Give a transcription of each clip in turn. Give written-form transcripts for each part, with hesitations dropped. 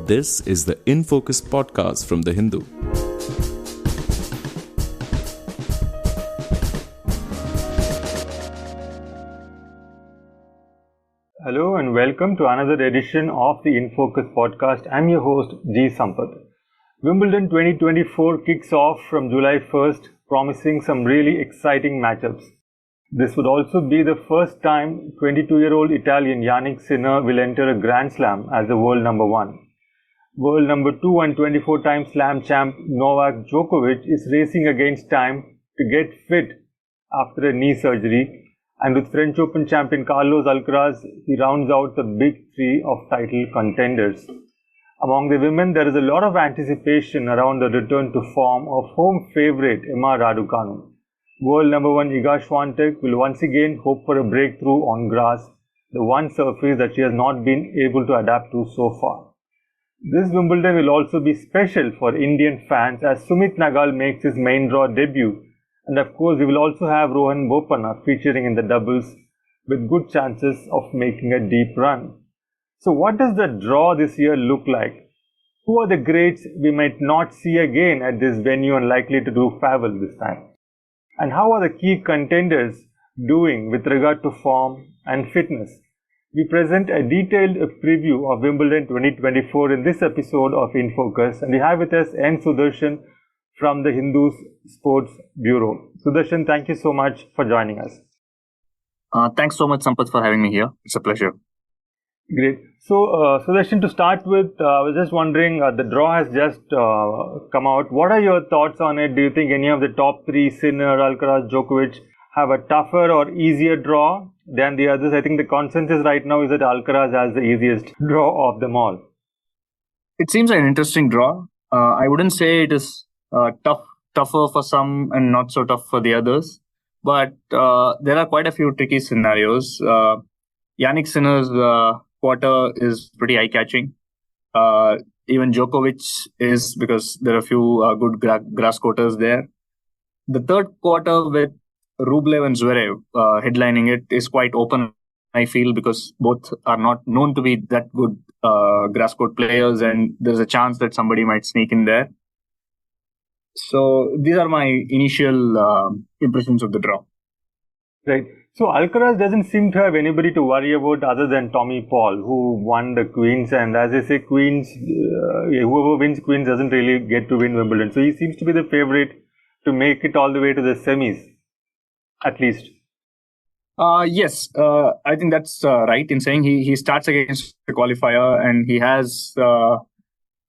This is the In Focus podcast from The Hindu. Hello and welcome to another edition of the In Focus podcast. I'm your host G. Sampath. Wimbledon 2024 kicks off from July 1st, promising some really exciting matchups. This would also be the first time 22-year-old Italian Jannik Sinner will enter a Grand Slam as the world number 1. World number 2 and 24-time Slam champ Novak Djokovic is racing against time to get fit after a knee surgery, and with French Open champion Carlos Alcaraz, he rounds out the big three of title contenders. Among the women, there is a lot of anticipation around the return to form of home favourite Emma Raducanu. World number 1 Iga Swiatek will once again hope for a breakthrough on grass, the one surface that she has not been able to adapt to so far. This Wimbledon will also be special for Indian fans as Sumit Nagal makes his main draw debut, and of course we will also have Rohan Bopanna featuring in the doubles with good chances of making a deep run. So what does the draw this year look like? Who are the greats we might not see again at this venue and likely to do farewell this time? And how are the key contenders doing with regard to form and fitness? We present a detailed preview of Wimbledon 2024 in this episode of In Focus, and we have with us N. Sudarshan from the Hindu's Sports Bureau. Sudarshan, thank you so much for joining us. Thanks so much, Sampath, for having me here. It's a pleasure. Great. So, Sudarshan, to start with, I was just wondering, the draw has just come out. What are your thoughts on it? Do you think any of the top three, Sinner, Alcaraz, Djokovic, have a tougher or easier draw than the others? I think the consensus right now is that Alcaraz has the easiest draw of them all. It seems like an interesting draw. I wouldn't say it is tougher for some and not so tough for the others. But there are quite a few tricky scenarios. Jannik Sinner's quarter is pretty eye-catching. Even Djokovic is, because there are a few good grass quarters there. The third quarter with Rublev and Zverev headlining it is quite open, I feel, because both are not known to be that good grass court players, and there's a chance that somebody might sneak in there. So these are my initial impressions of the draw. Right. So Alcaraz doesn't seem to have anybody to worry about other than Tommy Paul, who won the Queens, and as they say, Queens, whoever wins Queens doesn't really get to win Wimbledon. So he seems to be the favourite to make it all the way to the semis, at least. Yes, I think that's right in saying he starts against the qualifier, and he has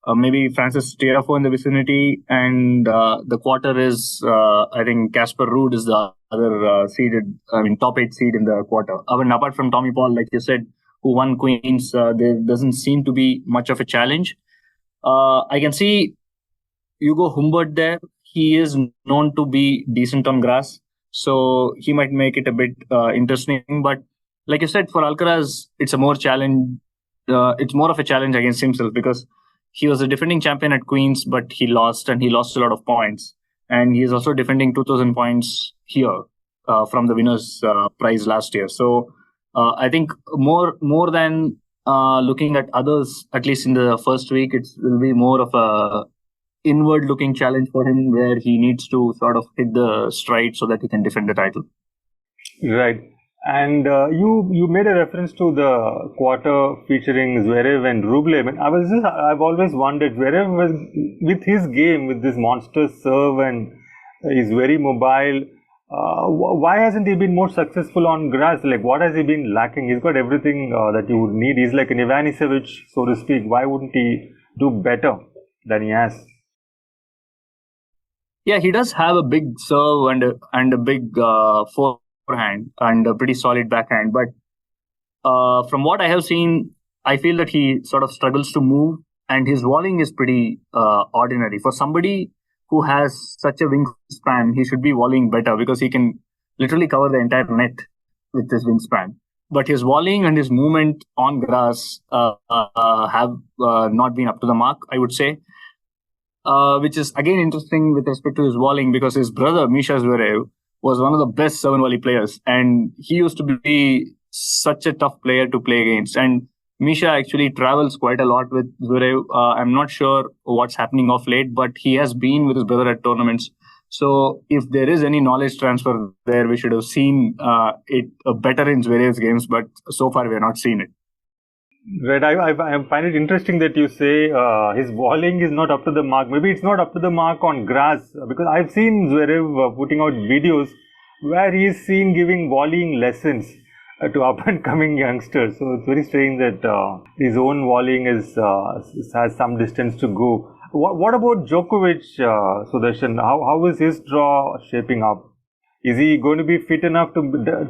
maybe Francis Tiafoe in the vicinity, and the quarter is, I think Casper Ruud is the other top 8 seed in the quarter. Apart from Tommy Paul, like you said, who won Queens, there doesn't seem to be much of a challenge. I can see Hugo Humbert there. He is known to be decent on grass, so he might make it a bit interesting. But like you said, for Alcaraz, it's more of a challenge against himself, because he was a defending champion at Queens, but he lost, and he lost a lot of points. And he is also defending 2,000 points here from the winner's prize last year. So I think more than looking at others, at least in the first week, it will be more of a inward-looking challenge for him, where he needs to sort of hit the stride so that he can defend the title. Right. And you made a reference to the quarter featuring Zverev and Rublev. And I've always wondered, Zverev was, with his game, with this monster serve, and he's very mobile. Why hasn't he been more successful on grass? Like, what has he been lacking? He's got everything that you would need. He's like an Ivanisevic, so to speak. Why wouldn't he do better than he has? Yeah, he does have a big serve and a big forehand and a pretty solid backhand. But from what I have seen, I feel that he sort of struggles to move, and his volleying is pretty ordinary. For somebody who has such a wingspan, he should be volleying better, because he can literally cover the entire net with his wingspan. But his volleying and his movement on grass have not been up to the mark, I would say. Which is again interesting with respect to his volleying, because his brother Misha Zverev was one of the best serve and volley players, and he used to be such a tough player to play against. And Misha actually travels quite a lot with Zverev. I'm not sure what's happening of late, but he has been with his brother at tournaments. So if there is any knowledge transfer there, we should have seen it better in Zverev's games, but so far we have not seen it. Right, I find it interesting that you say his volleying is not up to the mark. Maybe it's not up to the mark on grass, because I've seen Zverev putting out videos where he is seen giving volleying lessons to up and coming youngsters. So it's very strange that his own volleying has some distance to go. What about Djokovic, Sudarshan? How is his draw shaping up? Is he going to be fit enough to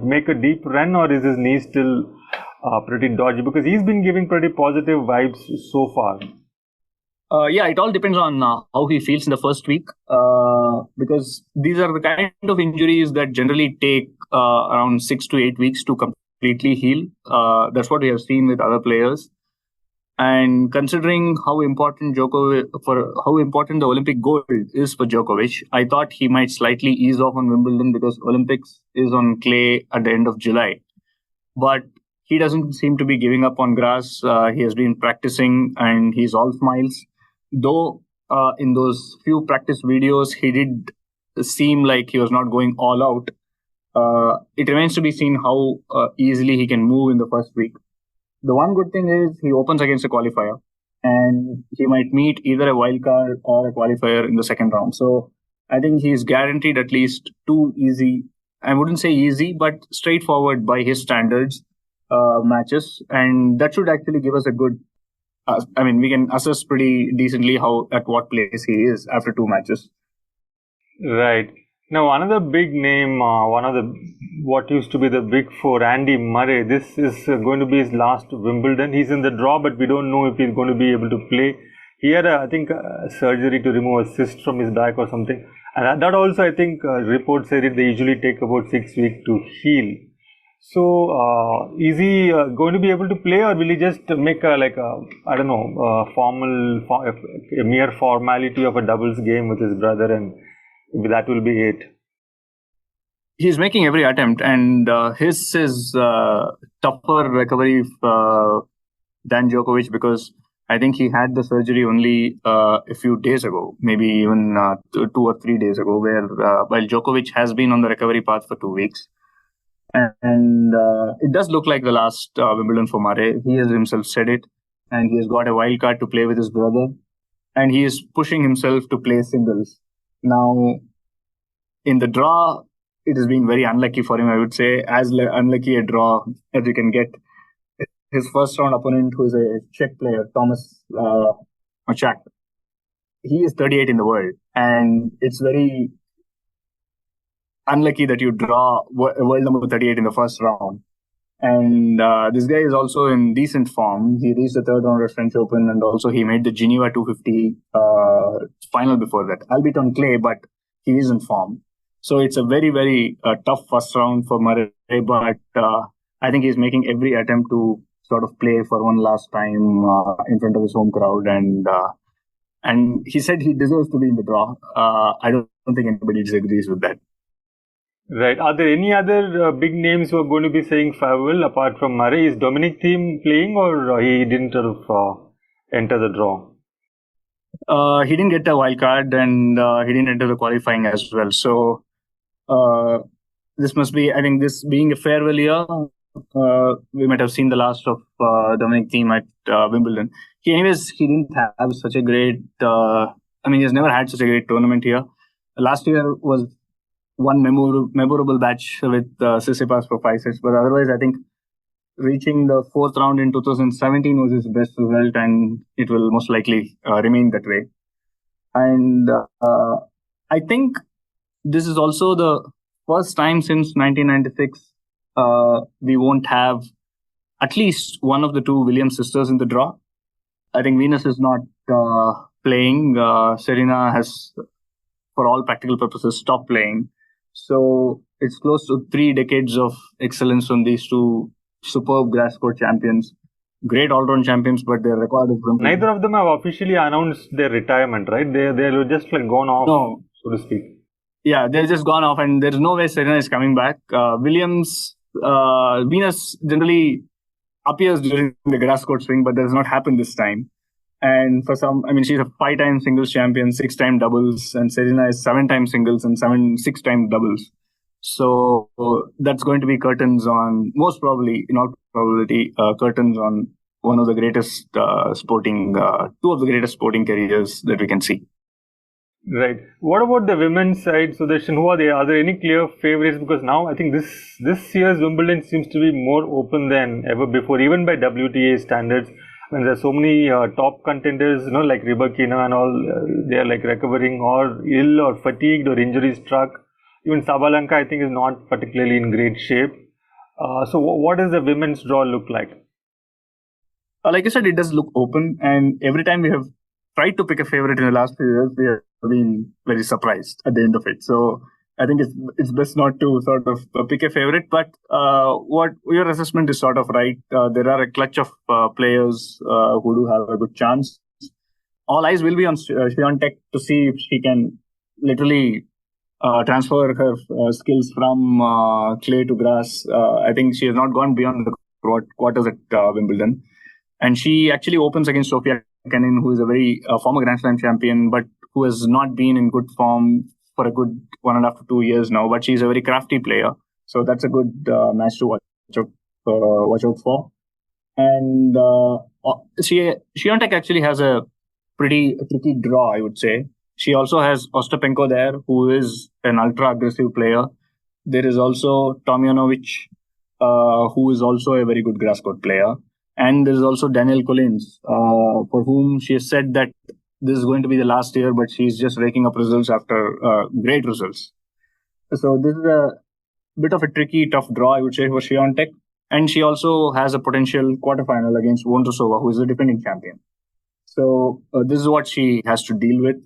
make a deep run, or is his knee still pretty dodgy? Because he's been giving pretty positive vibes so far. Yeah, it all depends on how he feels in the first week, because these are the kind of injuries that generally take around 6 to 8 weeks to completely heal. That's what we have seen with other players. And considering how important the Olympic gold is for Djokovic, I thought he might slightly ease off on Wimbledon because Olympics is on clay at the end of July. But he doesn't seem to be giving up on grass. He has been practicing and he's all smiles. Though in those few practice videos, he did seem like he was not going all out. It remains to be seen how easily he can move in the first week. The one good thing is he opens against a qualifier and he might meet either a wild card or a qualifier in the second round. So I think he's guaranteed at least two easy, I wouldn't say easy, but straightforward by his standards matches. And that should actually give us a good, we can assess pretty decently at what place he is after two matches. Right. Now, another big name, what used to be the big four, Andy Murray. This is going to be his last Wimbledon. He's in the draw, but we don't know if he's going to be able to play. He had, a surgery to remove a cyst from his back or something. And that also, I think, reports say that they usually take about 6 weeks to heal. So, is he going to be able to play, or will he just make a mere formality of a doubles game with his brother, and that will be it? He's making every attempt, and his is tougher recovery than Djokovic, because I think he had the surgery only a few days ago, maybe even 2 or 3 days ago, while Djokovic has been on the recovery path for 2 weeks. And it does look like the last Wimbledon for Murray. He has himself said it, and he has got a wild card to play with his brother, and he is pushing himself to play singles. Now, in the draw, it has been very unlucky for him, I would say, as unlucky a draw as you can get. His first round opponent, who is a Czech player, Thomas Machak, he is 38 in the world, and it's very unlucky that you draw world number 38 in the first round. And this guy is also in decent form. He reached the third round of French Open, and also he made the Geneva 250 final before that, albeit on clay, but he is in form. So it's a very, very tough first round for Murray, but I think he's making every attempt to sort of play for one last time in front of his home crowd, and he said he deserves to be in the draw. I don't think anybody disagrees with that. Right. Are there any other big names who are going to be saying farewell apart from Murray? Is Dominic Thiem playing, or he didn't enter the draw? He didn't get a wild card, and he didn't enter the qualifying as well. So this must be, I think, this being a farewell year, we might have seen the last of Dominic Thiem at Wimbledon. He didn't have such a great, he has never had such a great tournament here. Last year was one memorable match with Tsitsipas for 5 sets, but otherwise, I think reaching the fourth round in 2017 was his best result, and it will most likely remain that way. And I think this is also the first time since 1996 we won't have at least one of the two Williams sisters in the draw. I think Venus is not playing. Serena has, for all practical purposes, stopped playing. So it's close to 3 decades of excellence from these two superb grass court champions. Great all-round champions, but their record is... Neither of them have officially announced their retirement, right? They're just gone off, so to speak. Yeah, they're just gone off, and there's no way Serena is coming back. Venus generally appears during the grass court swing, but that has not happened this time. And for some, she's a 5-time singles champion, 6-time doubles, and Serena is 7-time singles and 6-time doubles. So that's going to be curtains on, most probably, in all probability, curtains on one of the greatest two of the greatest sporting careers that we can see. Right. What about the women's side, Sudarshan? Who are they? Are there any clear favorites? Because now I think this year's Wimbledon seems to be more open than ever before, even by WTA standards. When there are so many top contenders, like Rybakina and all, they are like recovering or ill or fatigued or injury struck. Even Sabalenka, I think, is not particularly in great shape. So what does the women's draw look like? Like I said, it does look open, and every time we have tried to pick a favorite in the last few years, we have been very surprised at the end of it. So I think it's best not to sort of pick a favorite, but what your assessment is sort of right. There are a clutch of players who do have a good chance. All eyes will be on Swiatek to see if she can literally transfer her skills from clay to grass. I think she has not gone beyond the quarters at Wimbledon. And she actually opens against Sofia Kenin, who is a very former Grand Slam champion, but who has not been in good form for a good 1.5 to 2 years now. But she's a very crafty player. So that's a good match to watch out for. And Swiatek actually has a pretty tricky draw, I would say. She also has Ostapenko there, who is an ultra-aggressive player. There is also Tomjanovic, who is also a very good grass court player. And there is also Danielle Collins, for whom she has said that this is going to be the last year, but she's just raking up results after great results. So this is a bit of a tricky, tough draw, I would say, for Swiatek. And she also has a potential quarterfinal against Vondrousova, who is the defending champion. So this is what she has to deal with.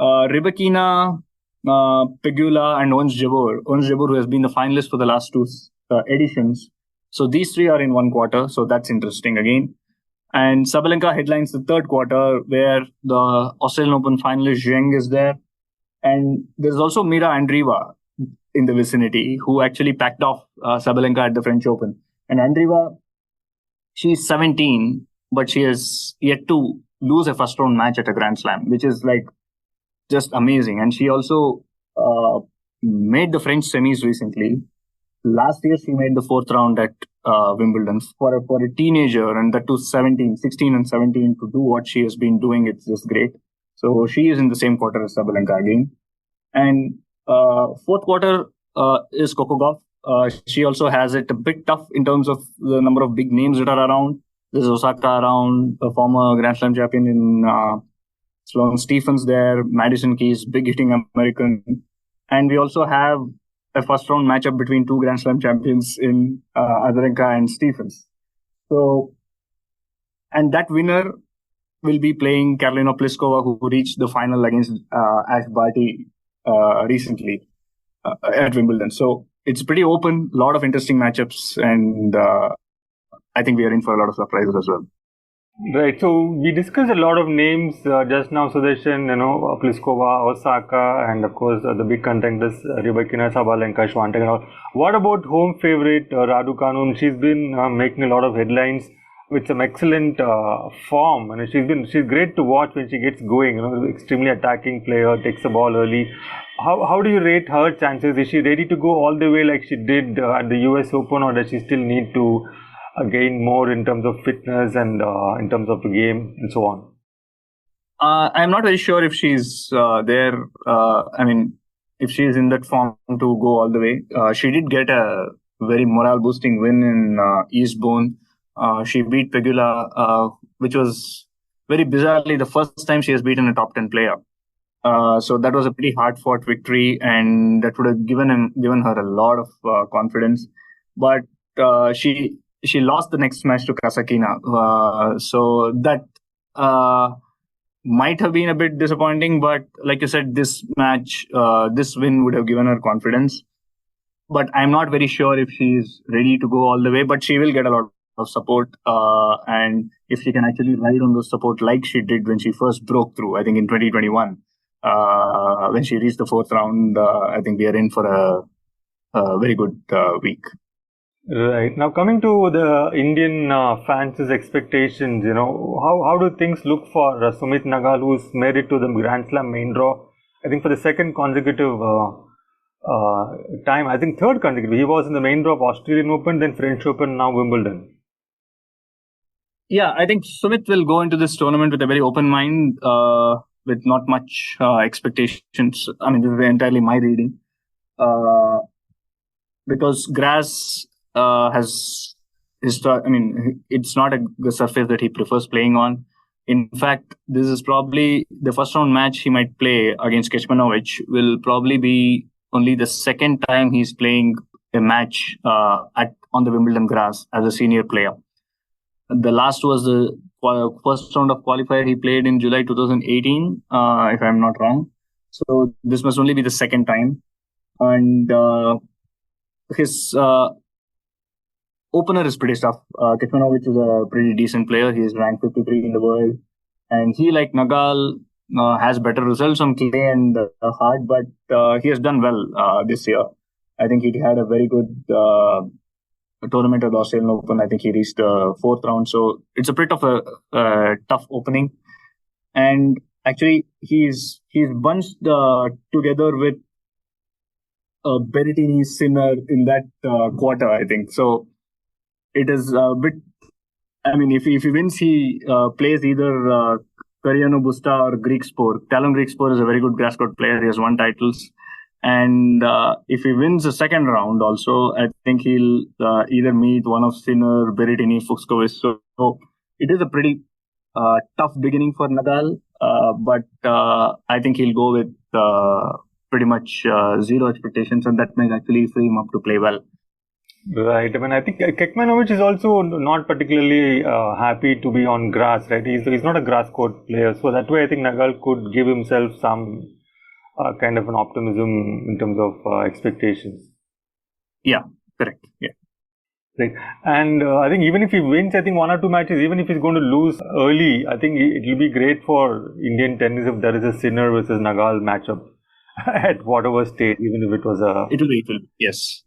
Rybakina, Pegula, and Ons Jabeur, who has been the finalist for the last two editions. So these three are in one quarter, so that's interesting again. And Sabalenka headlines the third quarter, where the Australian Open finalist Zheng is there. And there's also Mira Andreeva in the vicinity, who actually packed off Sabalenka at the French Open. And Andreeva, she's 17, but she has yet to lose a first-round match at a Grand Slam, which is like just amazing. And she also made the French semis recently. Last year, she made the fourth round at Wimbledon. For a teenager, and that to 16 and 17, to do what she has been doing, it's just great. So she is in the same quarter as Sabalenka again. And fourth quarter is Coco Gauff. She also has it a bit tough in terms of the number of big names that are around. There's Osaka around, a former Grand Slam champion in Sloane Stephens there, Madison Keys, big hitting American. And we also have a first round matchup between two Grand Slam champions in Azarenka and Stephens. So, and that winner will be playing Karolina Pliskova, who reached the final against Ash Barty recently at Wimbledon. So it's pretty open, a lot of interesting matchups, and I think we are in for a lot of surprises as well. Right. So we discussed a lot of names just now, Sudarshan, Pliskova, Osaka, and of course the big contenders, Rybakina, Sabalenka, Swiatek and all. What about home favorite Raducanu? She's been making a lot of headlines with some excellent form, and she's great to watch when she gets going. Extremely attacking player, takes the ball early. How do you rate her chances? Is she ready to go all the way like she did at the US Open, or does she still need to gain more in terms of fitness and in terms of the game and so on? I'm not very sure if she's there. If she's in that form to go all the way. She did get a very morale boosting win in Eastbourne. She beat Pegula, which was very bizarrely the first time she has beaten a top 10 player. So that was a pretty hard fought victory, and that would have given her a lot of confidence. But she lost the next match to Kasatkina. So that might have been a bit disappointing, but like you said, this win would have given her confidence. But I'm not very sure if she's ready to go all the way, but she will get a lot of support. And if she can actually ride on those support like she did when she first broke through, I think in 2021, when she reached the fourth round, I think we are in for a very good week. Right. Now coming to the Indian fans' expectations, how do things look for Sumit Nagal, who's made it to the Grand Slam main draw, I think for the second consecutive time, I think third consecutive. He was in the main draw of Australian Open, then French Open, now Wimbledon. Yeah, I think Sumit will go into this tournament with a very open mind, with not much expectations. I mean, this is entirely my reading. Because grass has it's not a surface that he prefers playing on. In fact, this is probably the first round match he might play against Kecmanovic will probably be only the second time he's playing a match on the Wimbledon grass as a senior player. The last was the first round of qualifier he played in July 2018, if I'm not wrong. So this must only be the second time. And his opener is pretty tough. Kecmanovic is a pretty decent player. He is ranked 53 in the world. And he, like Nagal, has better results on clay and hard, but he has done well this year. I think he had a very good tournament at the Australian Open. I think he reached the fourth round. So it's a bit of a tough opening. And actually, he's bunched together with Berrettini, Sinner in that quarter, I think. So it is a bit. I mean, if he wins, he plays either Cariano Busta or Greek Sport. Talon Greek Sport is a very good grass court player. He has won titles. And if he wins the second round also, I think he'll either meet one of Sinner, Berrettini, Fuchsovich. So it is a pretty tough beginning for Nadal. But I think he'll go with pretty much zero expectations, and that might actually free him up to play well. Right. I mean, I think Kecmanovic is also not particularly happy to be on grass, right? He's not a grass court player. So that way, I think Nagal could give himself some kind of an optimism in terms of expectations. Yeah, correct. Yeah. Right. And I think even if he wins, I think one or two matches, even if he's going to lose early, I think it will be great for Indian tennis if there is a Sinner versus Nagal matchup at whatever stage, even if it was a... It will be. Yes.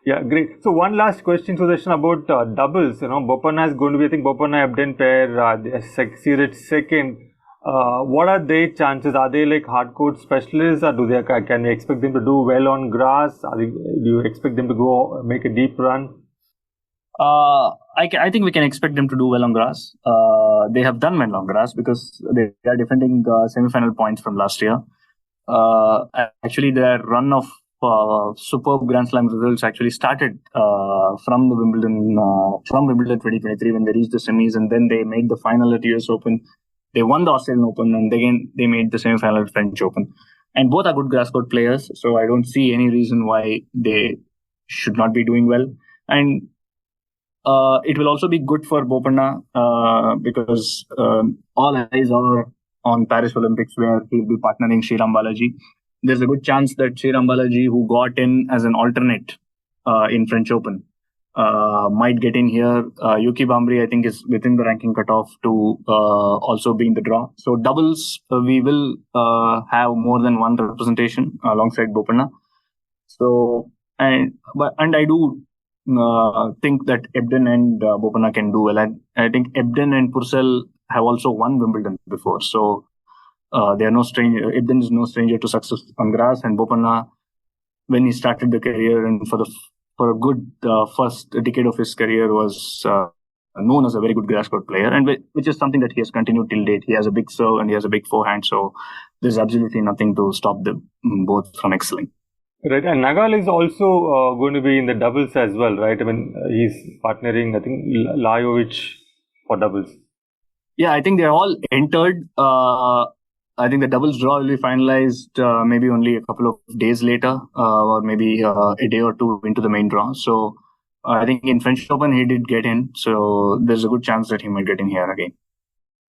Yeah, great. So one last question, Sudarshan, about doubles. Bopanna is going to be, I think, Bopanna-Ebden pair, they seeded second. What are their chances? Are they like hardcourt specialists, or can we expect them to do well on grass? Do you expect them to go make a deep run? I think we can expect them to do well on grass. They have done well on grass because they are defending semi-final points from last year. Actually, their run of superb Grand Slam results actually started from Wimbledon 2023 when they reached the semis, and then they made the final at US Open. They won the Australian Open, and again they made the semi-final at French Open. And both are good grass court players, so I don't see any reason why they should not be doing well. And it will also be good for Bopanna because all eyes are on Paris Olympics, where he'll be partnering Sriram Balaji. There's a good chance that Sriram Balaji, who got in as an alternate in French Open, might get in here. Yuki Bambri, I think, is within the ranking cutoff to also be in the draw. So doubles, we will have more than one representation alongside Bopanna. So and I do think that Ebden and Bopanna can do well. And I think Ebden and Purcell have also won Wimbledon before. So they are no stranger. Ebden is no stranger to success on grass, and Bopanna, when he started the career and for a good first decade of his career, was known as a very good grass court player, and which is something that he has continued till date. He has a big serve and he has a big forehand, so there's absolutely nothing to stop them both from excelling. Right, and Nagal is also going to be in the doubles as well, right? I mean, he's partnering, I think, Lajovic for doubles. Yeah, I think they're all entered. I think the doubles draw will be finalized maybe only a couple of days later, or maybe a day or two into the main draw. So I think in French Open he did get in, so there's a good chance that he might get in here again.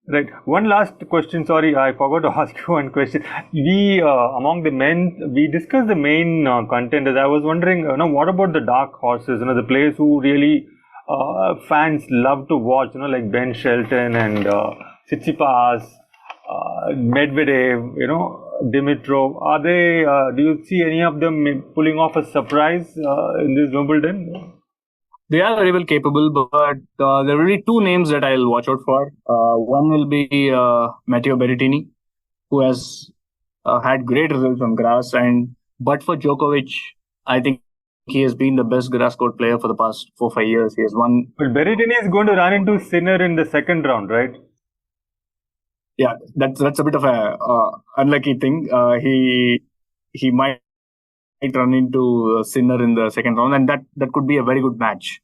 Right. One last question. Sorry, I forgot to ask you one question. We, among the men, we discussed the main contenders. I was wondering, what about the dark horses? The players who really fans love to watch. Like Ben Shelton and Tsitsipas, Medvedev. Dimitrov. Are they? Do you see any of them pulling off a surprise in this Wimbledon? They are very well capable, but there will be two names that I'll watch out for. One will be Matteo Berrettini, who has had great results on grass, but for Djokovic, I think he has been the best grass court player for the past 4-5 years. He has won. But Berrettini is going to run into Sinner in the second round, right? Yeah, that's a bit of a unlucky thing. He might run into Sinner in the second round, and that could be a very good match.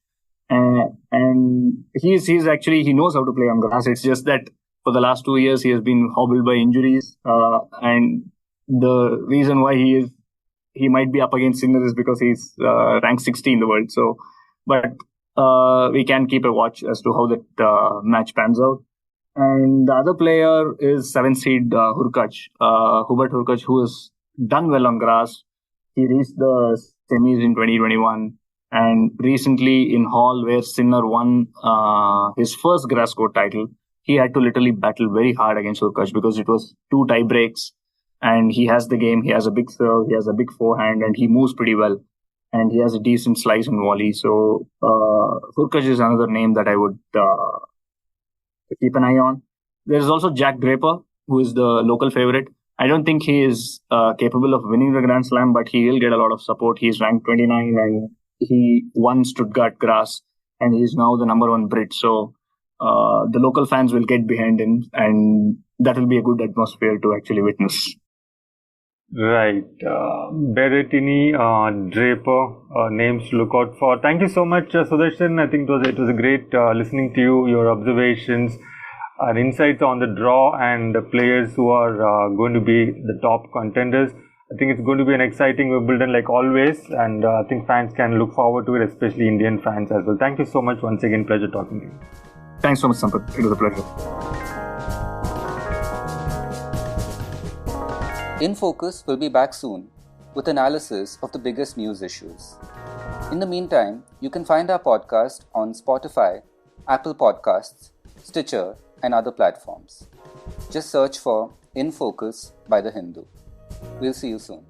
And he's actually, he knows how to play on grass. It's just that for the last 2 years he has been hobbled by injuries, and the reason why he might be up against Sinner is because he's ranked 60 in the world. So, but we can keep a watch as to how that match pans out. And the other player is 7th seed Hurkacz, Hubert Hurkacz, who has done well on grass. He reached the semis in 2021, and recently in Hall, where Sinner won his first grass court title, he had to literally battle very hard against Hurkacz because it was 2 tie breaks, and he has the game. He has a big serve, he has a big forehand, and he moves pretty well, and he has a decent slice and volley. So Hurkacz is another name that I would keep an eye on. There is also Jack Draper, who is the local favorite. I don't think he is capable of winning the Grand Slam, but he will get a lot of support. He's ranked 29 and he won Stuttgart grass, and he is now the number 1 Brit. So the local fans will get behind him, and that will be a good atmosphere to actually witness. Right. Berrettini, Draper, names to look out for. Thank you so much, Sudarshan. I think it was a great listening to you, your observations and insights on the draw and the players who are going to be the top contenders. I think it's going to be an exciting Wimbledon like always, and I think fans can look forward to it, especially Indian fans as well. Thank you so much once again. Pleasure talking to you. Thanks so much, Sampath. It was a pleasure. In Focus will be back soon with analysis of the biggest news issues. In the meantime, you can find our podcast on Spotify, Apple Podcasts, Stitcher, and other platforms. Just search for In Focus by The Hindu. We'll see you soon.